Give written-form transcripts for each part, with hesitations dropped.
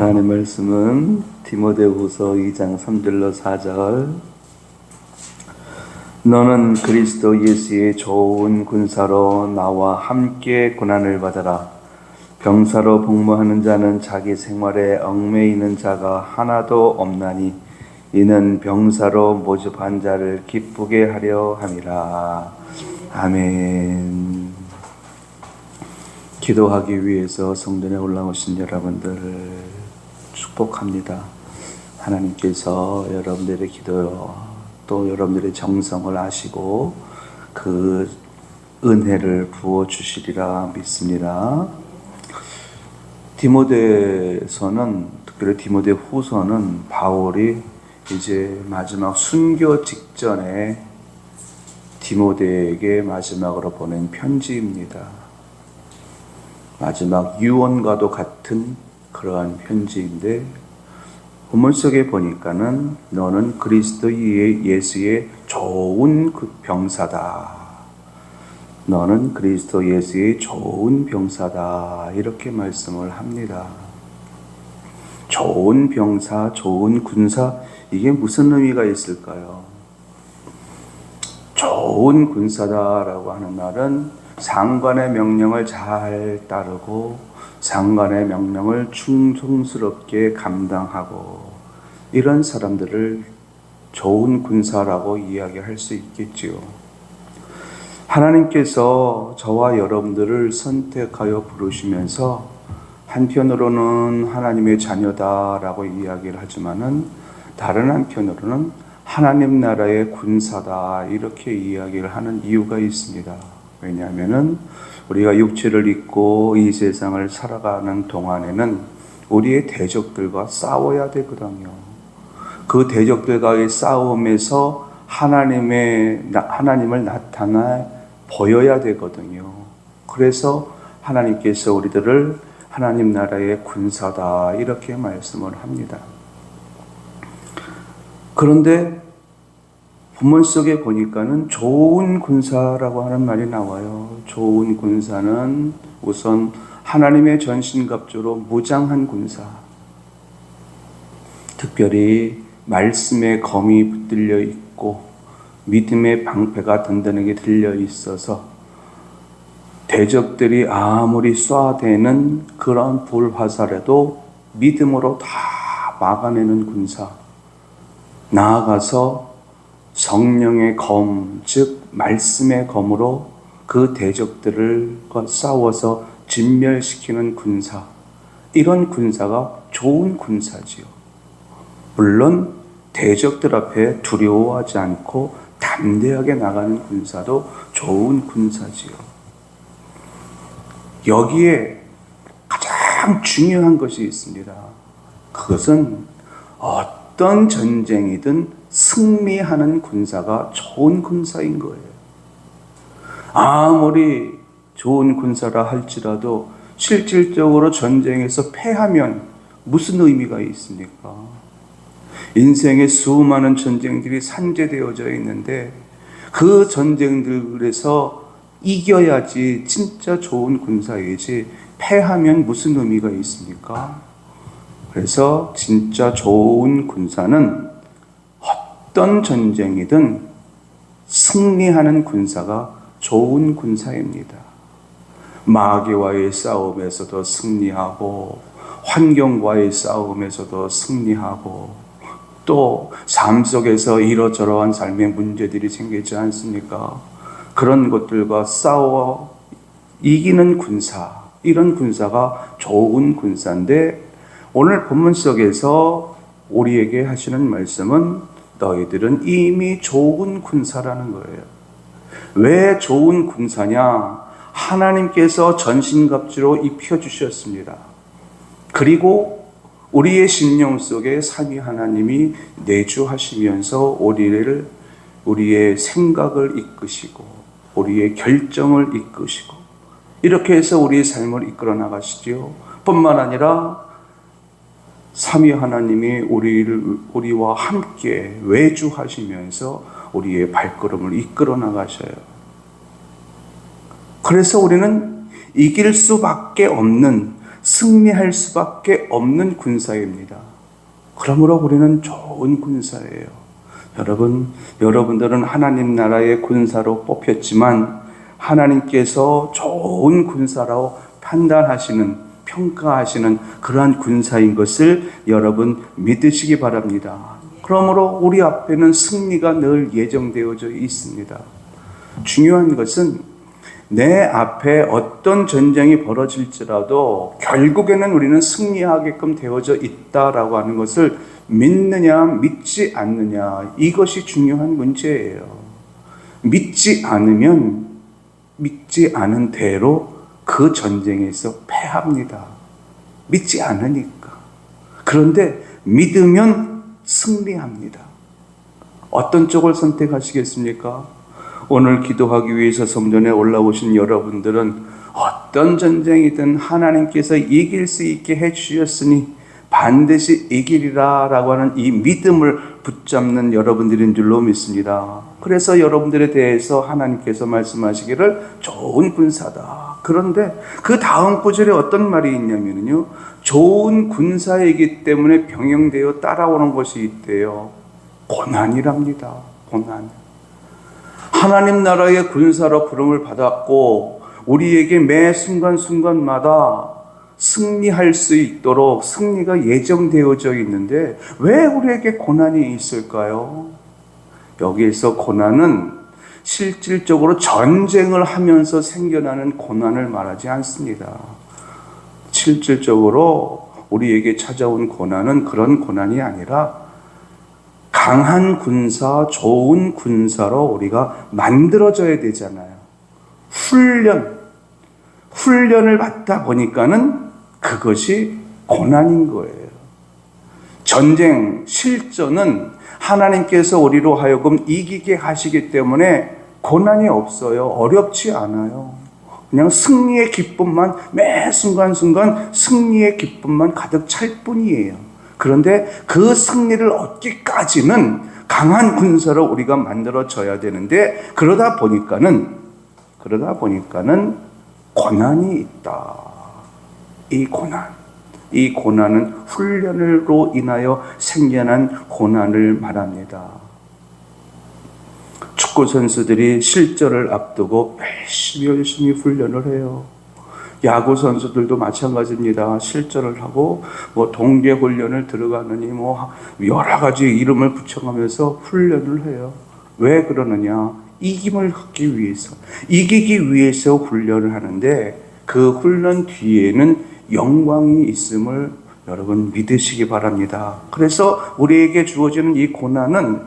하나님 말씀은 디모데후서 2장 3절로 4절. 너는 그리스도 예수의 좋은 군사로 나와 함께 고난을 받아라. 병사로 복무하는 자는 자기 생활에 얽매이는 자가 하나도 없나니 이는 병사로 모집한 자를 기쁘게 하려 함이라. 아멘. 기도하기 위해서 성전에 올라오신 여러분들 축복합니다. 하나님께서 여러분들의 기도 또 여러분들의 정성을 아시고 그 은혜를 부어주시리라 믿습니다. 디모데서는, 특별히 디모데후서는 바울이 이제 마지막 순교 직전에 디모데에게 마지막으로 보낸 편지입니다. 마지막 유언과도 같은 그러한 편지인데, 본문 속에 보니까는 너는 그리스도 예수의 좋은 병사다. 너는 그리스도 예수의 좋은 병사다. 이렇게 말씀을 합니다. 좋은 병사, 좋은 군사, 이게 무슨 의미가 있을까요? 좋은 군사다라고 하는 말은 상관의 명령을 잘 따르고 상관의 명령을 충성스럽게 감당하고 이런 사람들을 좋은 군사라고 이야기할 수 있겠지요. 하나님께서 저와 여러분들을 선택하여 부르시면서 한편으로는 하나님의 자녀다라고 이야기를 하지만은 다른 한편으로는 하나님 나라의 군사다 이렇게 이야기를 하는 이유가 있습니다. 왜냐하면은 우리가 육체를 입고 이 세상을 살아가는 동안에는 우리의 대적들과 싸워야 되거든요. 그 대적들과의 싸움에서 하나님을 나타나 보여야 되거든요. 그래서 하나님께서 우리들을 하나님 나라의 군사다 이렇게 말씀을 합니다. 그런데 본문 속에 보니까는 좋은 군사라고 하는 말이 나와요. 좋은 군사는 우선 하나님의 전신갑주로 무장한 군사. 특별히 말씀의 검이 붙들려 있고 믿음의 방패가 든든하게 들려 있어서 대적들이 아무리 쏴대는 그런 불화살에도 믿음으로 다 막아내는 군사. 나아가서 성령의 검, 즉 말씀의 검으로 그 대적들과 싸워서 진멸시키는 군사. 이런 군사가 좋은 군사지요. 물론 대적들 앞에 두려워하지 않고 담대하게 나가는 군사도 좋은 군사지요. 여기에 가장 중요한 것이 있습니다. 그것은 어떤 전쟁이든 승리하는 군사가 좋은 군사인 거예요. 아무리 좋은 군사라 할지라도 실질적으로 전쟁에서 패하면 무슨 의미가 있습니까? 인생의 수많은 전쟁들이 산재되어져 있는데 그 전쟁들에서 이겨야지 진짜 좋은 군사이지 패하면 무슨 의미가 있습니까? 그래서 진짜 좋은 군사는 어떤 전쟁이든 승리하는 군사가 좋은 군사입니다. 마귀와의 싸움에서도 승리하고 환경과의 싸움에서도 승리하고 또 삶 속에서 이러저러한 삶의 문제들이 생기지 않습니까? 그런 것들과 싸워 이기는 군사, 이런 군사가 좋은 군사인데 오늘 본문 속에서 우리에게 하시는 말씀은 너희들은 이미 좋은 군사라는 거예요. 왜 좋은 군사냐? 하나님께서 전신갑주로 입혀주셨습니다. 그리고 우리의 심령 속에 삼위 하나님이 내주하시면서 우리의 생각을 이끄시고 우리의 결정을 이끄시고 이렇게 해서 우리의 삶을 이끌어 나가시죠. 뿐만 아니라 삼위 하나님이 우리와 함께 외주하시면서 우리의 발걸음을 이끌어 나가셔요. 그래서 우리는 이길 수밖에 없는 승리할 수밖에 없는 군사입니다. 그러므로 우리는 좋은 군사예요. 여러분들은 하나님 나라의 군사로 뽑혔지만 하나님께서 좋은 군사라고 평가하시는 그러한 군사인 것을 여러분 믿으시기 바랍니다. 그러므로 우리 앞에는 승리가 늘 예정되어져 있습니다. 중요한 것은 내 앞에 어떤 전쟁이 벌어질지라도 결국에는 우리는 승리하게끔 되어져 있다라고 하는 것을 믿느냐 믿지 않느냐, 이것이 중요한 문제예요. 믿지 않은 대로 그 전쟁에서 패합니다. 믿지 않으니까. 그런데 믿으면 승리합니다. 어떤 쪽을 선택하시겠습니까? 오늘 기도하기 위해서 성전에 올라오신 여러분들은 어떤 전쟁이든 하나님께서 이길 수 있게 해주셨으니 반드시 이기리라 라고 하는 이 믿음을 붙잡는 여러분들인 줄로 믿습니다. 그래서 여러분들에 대해서 하나님께서 말씀하시기를 좋은 군사다. 그런데 그 다음 구절에 어떤 말이 있냐면요, 좋은 군사이기 때문에 병영되어 따라오는 것이 있대요. 고난이랍니다. 고난. 하나님 나라의 군사로 부름을 받았고 우리에게 매 순간순간마다 승리할 수 있도록 승리가 예정되어져 있는데 왜 우리에게 고난이 있을까요? 여기에서 고난은 실질적으로 전쟁을 하면서 생겨나는 고난을 말하지 않습니다. 실질적으로 우리에게 찾아온 고난은 그런 고난이 아니라 강한 군사, 좋은 군사로 우리가 만들어져야 되잖아요. 훈련을 받다 보니까는 그것이 고난인 거예요. 전쟁, 실전은 하나님께서 우리로 하여금 이기게 하시기 때문에 고난이 없어요. 어렵지 않아요. 그냥 승리의 기쁨만, 매 순간순간 승리의 기쁨만 가득 찰 뿐이에요. 그런데 그 승리를 얻기까지는 강한 군사로 우리가 만들어져야 되는데 그러다 보니까는 고난이 있다. 이 고난은 훈련으로 인하여 생겨난 고난을 말합니다. 축구 선수들이 실전을 앞두고 열심히 훈련을 해요. 야구 선수들도 마찬가지입니다. 실전을 하고 동계 훈련을 들어가느니 여러 가지 이름을 붙여가면서 훈련을 해요. 왜 그러느냐? 이기기 위해서 훈련을 하는데 그 훈련 뒤에는 영광이 있음을 여러분 믿으시기 바랍니다. 그래서 우리에게 주어지는 이 고난은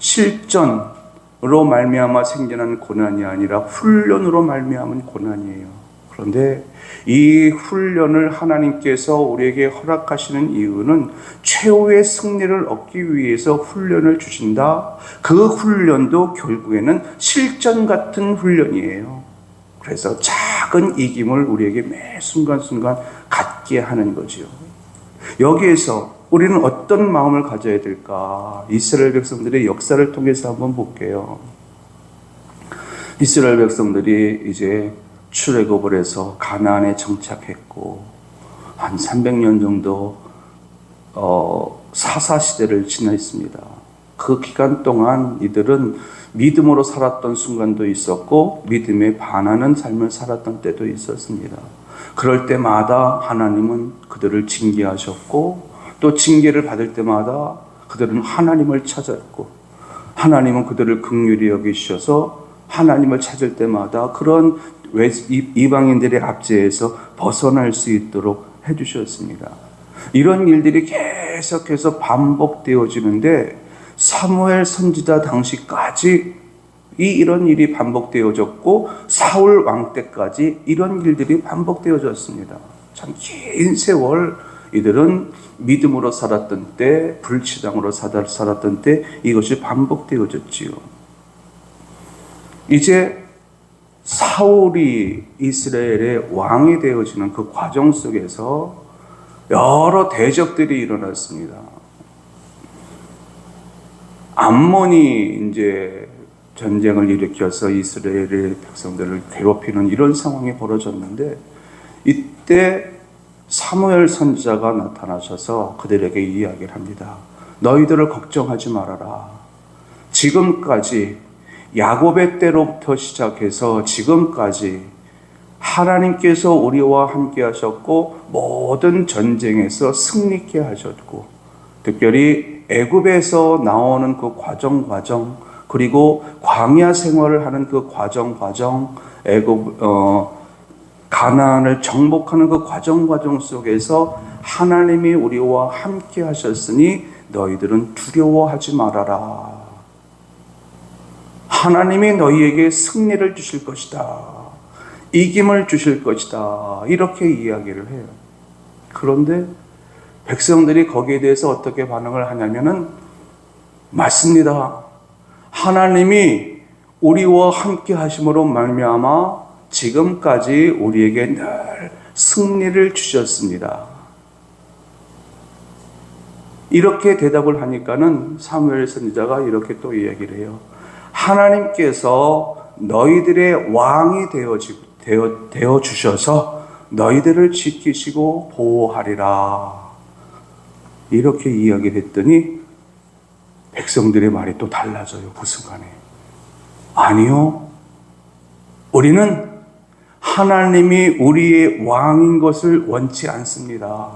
실전으로 말미암아 생겨난 고난이 아니라 훈련으로 말미암은 고난이에요. 그런데 이 훈련을 하나님께서 우리에게 허락하시는 이유는 최후의 승리를 얻기 위해서 훈련을 주신다. 그 훈련도 결국에는 실전 같은 훈련이에요. 그래서 작은 이김을 우리에게 매 순간순간 갖게 하는 거죠. 여기에서 우리는 어떤 마음을 가져야 될까? 이스라엘 백성들의 역사를 통해서 한번 볼게요. 이스라엘 백성들이 이제 출애굽을 해서 가나안에 정착했고 한 300년 정도 사사시대를 지냈습니다. 그 기간 동안 이들은 믿음으로 살았던 순간도 있었고 믿음에 반하는 삶을 살았던 때도 있었습니다. 그럴 때마다 하나님은 그들을 징계하셨고 또 징계를 받을 때마다 그들은 하나님을 찾았고 하나님은 그들을 긍휼히 여기셔서 하나님을 찾을 때마다 그런 이방인들의 압제에서 벗어날 수 있도록 해주셨습니다. 이런 일들이 계속해서 반복되어지는데 사무엘 선지자 당시까지 이런 일이 반복되어졌고 사울 왕 때까지 이런 일들이 반복되어졌습니다. 참 긴 세월 이들은 믿음으로 살았던 때, 불신앙으로 살았던 때 이것이 반복되어졌지요. 이제 사울이 이스라엘의 왕이 되어지는 그 과정 속에서 여러 대적들이 일어났습니다. 암몬이 이제 전쟁을 일으켜서 이스라엘의 백성들을 괴롭히는 이런 상황이 벌어졌는데 이때 사무엘 선지자가 나타나셔서 그들에게 이야기를 합니다. 너희들을 걱정하지 말아라. 지금까지 야곱의 때로부터 시작해서 지금까지 하나님께서 우리와 함께 하셨고 모든 전쟁에서 승리케 하셨고 특별히 애굽에서 나오는 그 과정 그리고 광야 생활을 하는 그 과정 애굽 가나안을 정복하는 그 과정 속에서 하나님이 우리와 함께 하셨으니 너희들은 두려워하지 말아라. 하나님이 너희에게 승리를 주실 것이다. 이김을 주실 것이다. 이렇게 이야기를 해요. 그런데 백성들이 거기에 대해서 어떻게 반응을 하냐면은 맞습니다. 하나님이 우리와 함께 하심으로 말미암아 지금까지 우리에게 늘 승리를 주셨습니다. 이렇게 대답을 하니까는 사무엘 선지자가 이렇게 또 이야기를 해요. 하나님께서 너희들의 왕이 되어 주셔서 너희들을 지키시고 보호하리라. 이렇게 이야기를 했더니 백성들의 말이 또 달라져요. 그 순간에. 아니요. 우리는 하나님이 우리의 왕인 것을 원치 않습니다.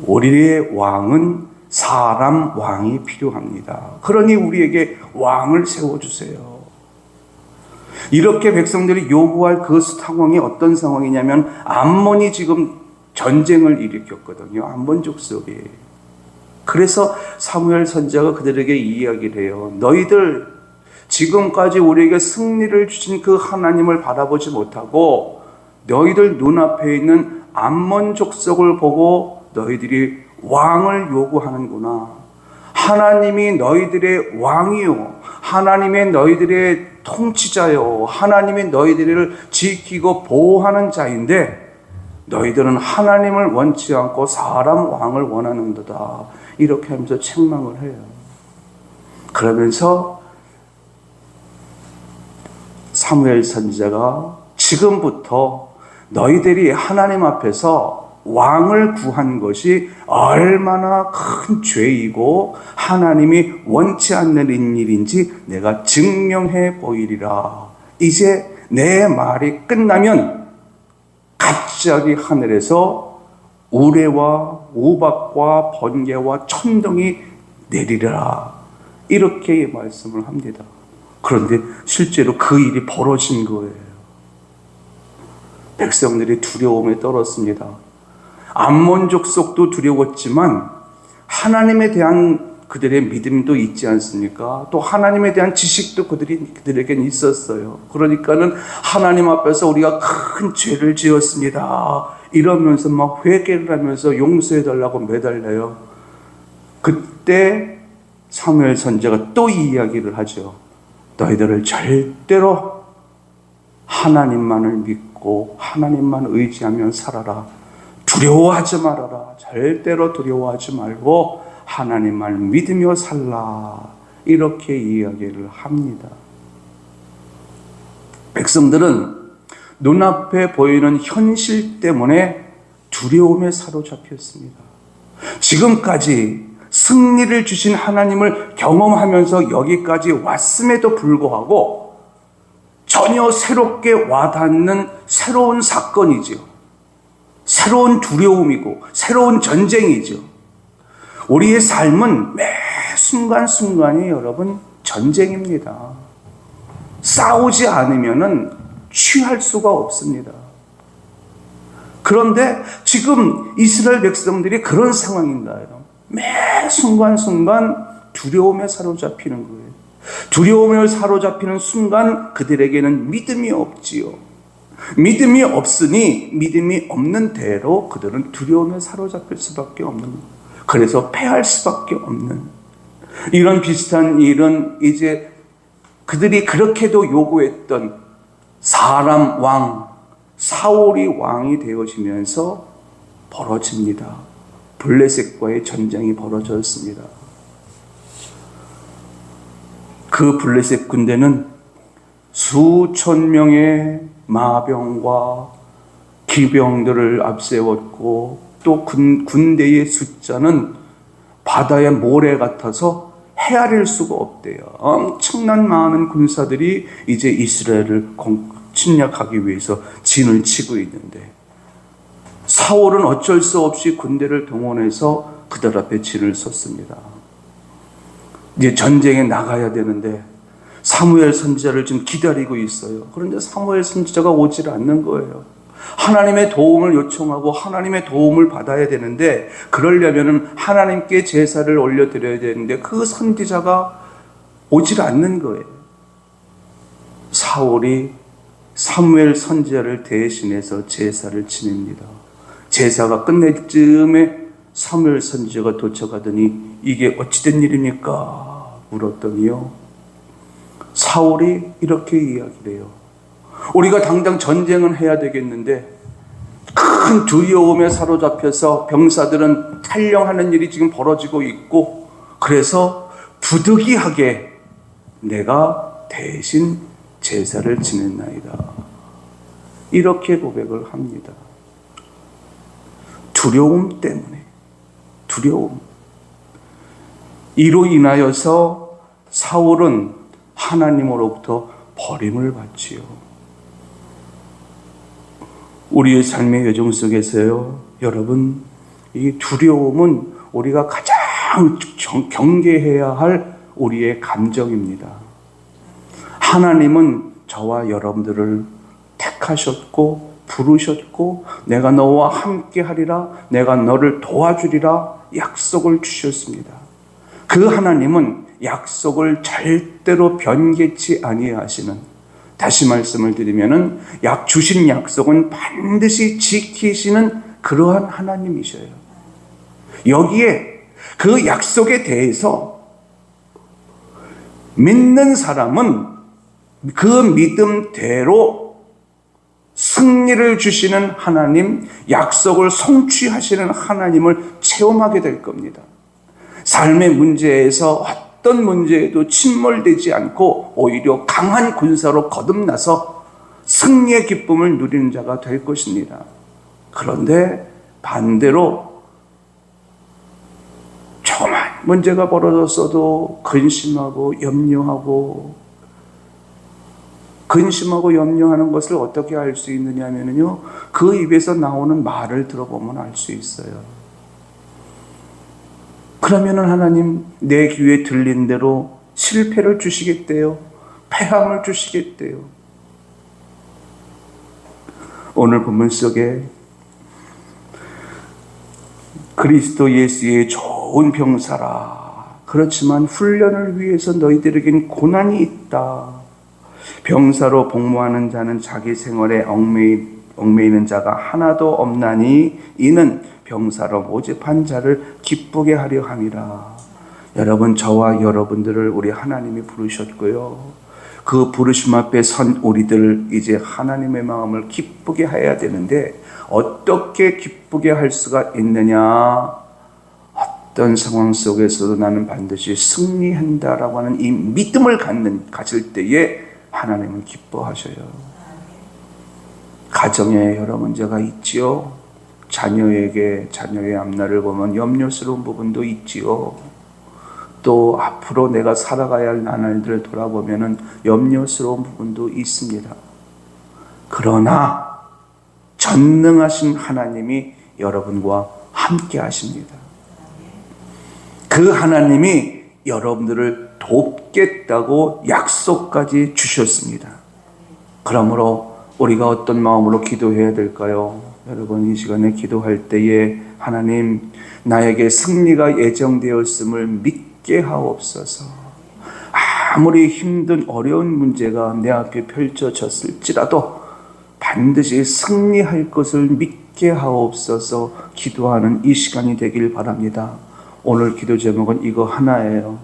우리의 왕은 사람 왕이 필요합니다. 그러니 우리에게 왕을 세워주세요. 이렇게 백성들이 요구할 그 상황이 어떤 상황이냐면 암몬이 지금 전쟁을 일으켰거든요. 암몬 족속이. 그래서 사무엘 선지자가 그들에게 이야기를 해요. 너희들 지금까지 우리에게 승리를 주신 그 하나님을 바라보지 못하고 너희들 눈앞에 있는 암몬 족속을 보고 너희들이 왕을 요구하는구나. 하나님이 너희들의 왕이요. 하나님의 너희들의 통치자요. 하나님이 너희들을 지키고 보호하는 자인데 너희들은 하나님을 원치 않고 사람 왕을 원하는도다. 이렇게 하면서 책망을 해요. 그러면서 사무엘 선지자가 지금부터 너희들이 하나님 앞에서 왕을 구한 것이 얼마나 큰 죄이고 하나님이 원치 않는 일인지 내가 증명해 보이리라. 이제 내 말이 끝나면 갑자기 하늘에서 우레와 우박과 번개와 천둥이 내리라. 이렇게 말씀을 합니다. 그런데 실제로 그 일이 벌어진 거예요. 백성들이 두려움에 떨었습니다. 암몬 족속도 두려웠지만 하나님에 대한 그들의 믿음도 있지 않습니까? 또 하나님에 대한 지식도 그들에겐 있었어요. 그러니까는 하나님 앞에서 우리가 큰 죄를 지었습니다. 이러면서 막 회개를 하면서 용서해달라고 매달려요. 그때 사무엘 선지자가 또 이 이야기를 하죠. 너희들을 절대로 하나님만을 믿고 하나님만 의지하면 살아라. 두려워하지 말아라. 절대로 두려워하지 말고 하나님만 믿으며 살라. 이렇게 이야기를 합니다. 백성들은 눈앞에 보이는 현실 때문에 두려움에 사로잡혔습니다. 지금까지 승리를 주신 하나님을 경험하면서 여기까지 왔음에도 불구하고 전혀 새롭게 와닿는 새로운 사건이죠. 새로운 두려움이고 새로운 전쟁이죠. 우리의 삶은 매 순간순간이 여러분 전쟁입니다. 싸우지 않으면은 취할 수가 없습니다. 그런데 지금 이스라엘 백성들이 그런 상황인가요? 매 순간순간 두려움에 사로잡히는 거예요. 두려움에 사로잡히는 순간 그들에게는 믿음이 없지요. 믿음이 없으니 믿음이 없는 대로 그들은 두려움에 사로잡힐 수밖에 없는 거예요. 그래서 패할 수밖에 없는 이런 비슷한 일은 이제 그들이 그렇게도 요구했던 사람 왕 사울이 왕이 되어지면서 벌어집니다. 블레셋과의 전쟁이 벌어졌습니다. 그 블레셋 군대는 수천 명의 마병과 기병들을 앞세웠고 또 군대의 숫자는 바다의 모래 같아서 헤아릴 수가 없대요. 엄청난 많은 군사들이 이제 이스라엘을 침략하기 위해서 진을 치고 있는데 사울은 어쩔 수 없이 군대를 동원해서 그들 앞에 진을 섰습니다. 이제 전쟁에 나가야 되는데 사무엘 선지자를 지금 기다리고 있어요. 그런데 사무엘 선지자가 오질 않는 거예요. 하나님의 도움을 요청하고 하나님의 도움을 받아야 되는데 그러려면 하나님께 제사를 올려드려야 되는데 그 선지자가 오질 않는 거예요. 사울이 사무엘 선지자를 대신해서 제사를 지냅니다. 제사가 끝낼 즈음에 사무엘 선지자가 도착하더니 이게 어찌된 일입니까? 물었더니요, 사울이 이렇게 이야기를 해요. 우리가 당장 전쟁은 해야 되겠는데 큰 두려움에 사로잡혀서 병사들은 탈영하는 일이 지금 벌어지고 있고 그래서 부득이하게 내가 대신 제사를 지냈나이다. 이렇게 고백을 합니다. 두려움 때문에, 두려움. 이로 인하여서 사울은 하나님으로부터 버림을 받지요. 우리의 삶의 여정 속에서요, 여러분, 이 두려움은 우리가 가장 경계해야 할 우리의 감정입니다. 하나님은 저와 여러분들을 택하셨고 부르셨고 내가 너와 함께 하리라, 내가 너를 도와주리라 약속을 주셨습니다. 그 하나님은 약속을 절대로 변개치 아니하시는, 다시 말씀을 드리면은 주신 약속은 반드시 지키시는 그러한 하나님이셔요. 여기에 그 약속에 대해서 믿는 사람은 그 믿음대로 승리를 주시는 하나님, 약속을 성취하시는 하나님을 체험하게 될 겁니다. 삶의 문제에서 어떤 문제에도 침몰되지 않고 오히려 강한 군사로 거듭나서 승리의 기쁨을 누리는 자가 될 것입니다. 그런데 반대로 조그만 문제가 벌어졌어도 근심하고 염려하는 것을 어떻게 알 수 있느냐면요, 그 입에서 나오는 말을 들어보면 알 수 있어요. 그러면은 하나님 내 귀에 들린 대로 실패를 주시겠대요. 패함을 주시겠대요. 오늘 본문 속에 그리스도 예수의 좋은 병사라. 그렇지만 훈련을 위해서 너희들에겐 고난이 있다. 병사로 복무하는 자는 자기 생활에 얽매이는 자가 하나도 없나니 이는 병사로 모집한 자를 기쁘게 하려 함이라. 여러분, 저와 여러분들을 우리 하나님이 부르셨고요, 그 부르심 앞에 선 우리들 이제 하나님의 마음을 기쁘게 해야 되는데 어떻게 기쁘게 할 수가 있느냐? 어떤 상황 속에서도 나는 반드시 승리한다라고 하는 이 믿음을 가질 때에 하나님은 기뻐하셔요. 가정에 여러 문제가 있지요. 자녀의 앞날을 보면 염려스러운 부분도 있지요. 또 앞으로 내가 살아가야 할 나날들을 돌아보면 염려스러운 부분도 있습니다. 그러나 전능하신 하나님이 여러분과 함께 하십니다. 그 하나님이 여러분들을 돕겠다고 약속까지 주셨습니다. 그러므로 우리가 어떤 마음으로 기도해야 될까요? 여러분, 이 시간에 기도할 때에 하나님, 나에게 승리가 예정되었음을 믿게 하옵소서. 아무리 힘든 어려운 문제가 내 앞에 펼쳐졌을지라도 반드시 승리할 것을 믿게 하옵소서. 기도하는 이 시간이 되길 바랍니다. 오늘 기도 제목은 이거 하나예요.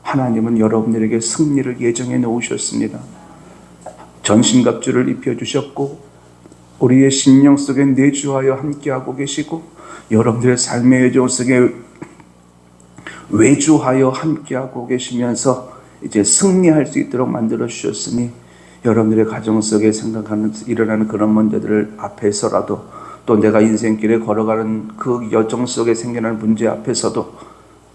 하나님은 여러분들에게 승리를 예정해 놓으셨습니다. 전신갑주를 입혀주셨고 우리의 심령 속에 내주하여 함께하고 계시고 여러분들의 삶의 여정 속에 외주하여 함께하고 계시면서 이제 승리할 수 있도록 만들어 주셨으니 여러분들의 가정 속에 일어나는 그런 문제들을 앞에서라도 또 내가 인생길에 걸어가는 그 여정 속에 생겨난 문제 앞에서도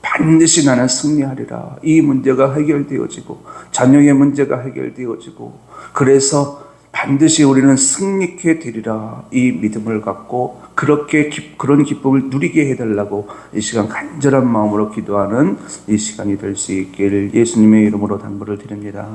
반드시 나는 승리하리라. 이 문제가 해결되어지고 자녀의 문제가 해결되어지고 그래서 반드시 우리는 승리케 되리라. 이 믿음을 갖고 그렇게 그런 기쁨을 누리게 해달라고 이 시간 간절한 마음으로 기도하는 이 시간이 될 수 있기를 예수님의 이름으로 당부를 드립니다.